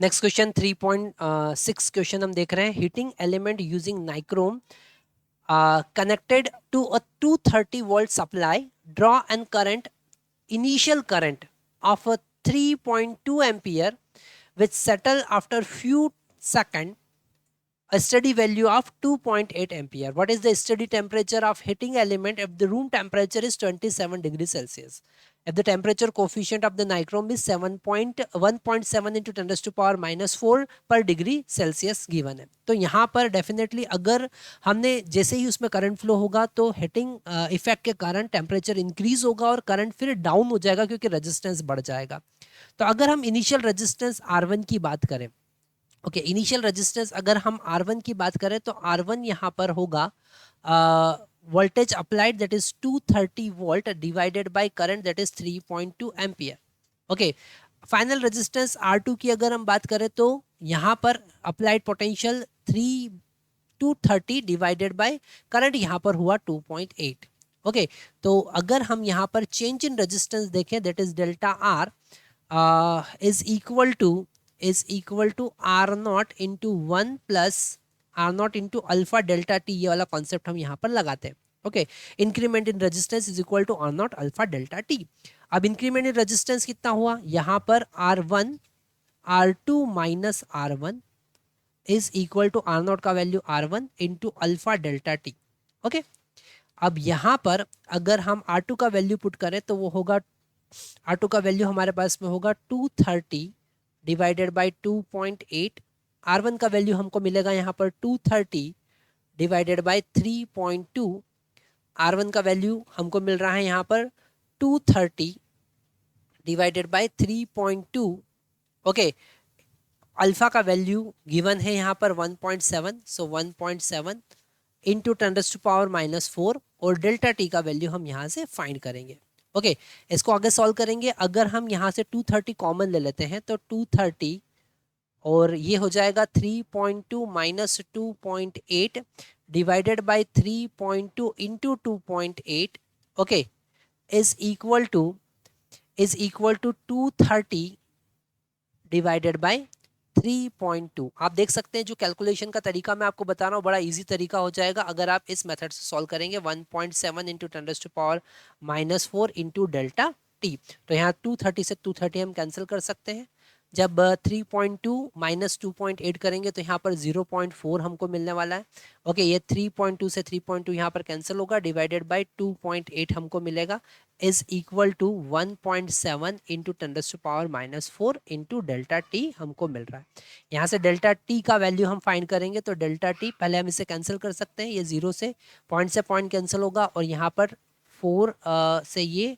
Next question 3.6 question हम देख रहे हैं. Heating element using nichrome connected to a 230 volt supply, draw and current initial current of a 3.2 ampere which settle after few seconds, a steady value of 2.8 ampere. What is the steady temperature of heating element if the room temperature is 27 degrees Celsius? If the temperature coefficient of the nichrome is 1.7 into 10 to power minus 4 per degree Celsius given है. तो यहाँ पर definitely अगर हमने जैसे ही उसमें current flow होगा तो हीटिंग इफेक्ट के कारण टेम्परेचर इंक्रीज होगा और करंट फिर डाउन हो जाएगा क्योंकि रेजिस्टेंस बढ़ जाएगा. तो अगर हम इनिशियल रेजिस्टेंस R1 की बात करें, ओके इनिशियल रेजिस्टेंस अगर हम R1 की बात करें तो R1 यहाँ पर होगा voltage applied that is 230 volt divided by current that is 3.2 ampere. Okay final resistance R2 की अगर हम बात करें तो यहाँ पर applied potential 230 divided by current यहाँ पर हुआ 2.8. ओके तो अगर हम यहाँ पर चेंज इन रेजिस्टेंस देखें that is delta R is equal to R naught into 1 plus R naught into alpha delta T. ये वाला कॉन्सेप्ट हम यहाँ पर लगाते हैं. Okay increment in resistance is equal to R naught alpha delta T. अब increment in resistance कितना हुआ यहाँ पर R1 R2 minus R1 is equal to R naught का value R1 into alpha delta T. Okay अब यहाँ पर अगर हम R2 का वैल्यू पुट करें तो वो होगा R2 का वैल्यू हमारे पास में होगा 230 डिवाइडेड बाय 2.8. R1 का वैल्यू हमको मिलेगा यहाँ पर 230 डिवाइडेड बाय 3.2. R1 का वैल्यू हमको मिल रहा है यहाँ पर 230 डिवाइडेड बाय 3.2. ओके अल्फा का वैल्यू गिवन है यहाँ पर 1.7, सो 1.7 इंटू 10 टू पावर माइनस 4 और डेल्टा टी का वैल्यू हम यहाँ से फाइंड करेंगे. ओके इसको आगे सॉल्व करेंगे. अगर हम यहाँ से 230 कॉमन ले लेते हैं तो 230 और ये हो जाएगा 3.2 minus 2.8 divided by 3.2 into 2.8. Okay is equal to 230 divided by 3.2. आप देख सकते हैं जो कैलकुलेशन का तरीका मैं आपको बता रहा हूँ बड़ा इजी तरीका हो जाएगा अगर आप इस मेथड से सॉल्व करेंगे. 1.7 into 10 to power minus 4 into delta T. तो यहाँ 230 से 230 हम कैंसिल कर सकते हैं. जब 3.2 माइनस 2.8 करेंगे तो यहाँ पर 0.4 हमको मिलने वाला है. ओके ये 3.2 से 3.2 यहाँ पर कैंसिल होगा डिवाइडेड बाय 2.8 हमको मिलेगा is equal to 1.7 into 10 to power minus 4 into delta T हमको मिल रहा है. यहाँ से डेल्टा टी का वैल्यू हम फाइंड करेंगे तो डेल्टा टी पहले हम इसे कैंसिल कर सकते हैं. ये 0 से पॉइंट कैंसिल होगा और यहाँ पर 4 से ये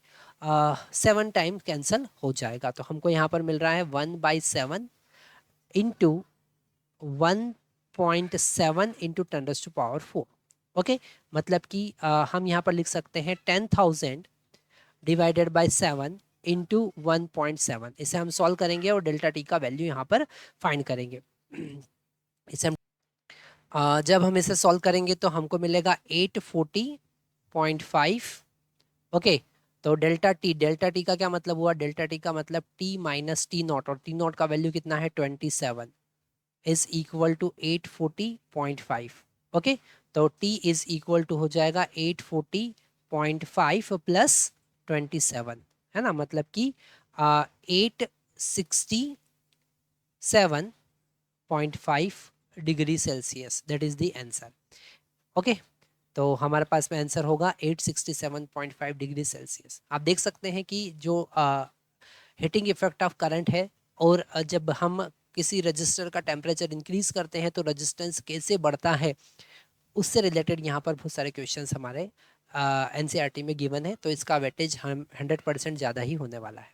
7 टाइम कैंसिल हो जाएगा. तो हमको यहाँ पर मिल रहा है 1/7 into 1.7 into 10 to power 4. Okay मतलब कि हम यहाँ पर लिख सकते हैं 10,000 डिवाइडेड बाय 7 इंटू 1.7. इसे हम सॉल्व करेंगे और डेल्टा टी का वैल्यू यहाँ पर फाइंड करेंगे. इसे हम जब हम इसे सॉल्व करेंगे तो हमको मिलेगा 840.5. ओके तो डेल्टा टी का क्या मतलब हुआ? डेल्टा टी का मतलब टी माइनस टी नॉट और टी नॉट का वैल्यू कितना है 27 इज इक्वल टू 840.5. ओके तो टी इज इक्वल टू हो जाएगा 840.5 प्लस 27 है ना मतलब कि 867.5 degree Celsius that is the answer. Okay तो हमारे पास में आंसर होगा 867.5 डिग्री सेल्सियस. आप देख सकते हैं कि जो हीटिंग इफेक्ट ऑफ करंट है और जब हम किसी रजिस्टर का टेम्परेचर इंक्रीज करते हैं तो रेजिस्टेंस कैसे बढ़ता है उससे रिलेटेड यहाँ पर बहुत सारे क्वेश्चंस हमारे एनसीईआरटी में गिवन है. तो इसका वेटेज हम 100% ज़्यादा ही होने वाला है.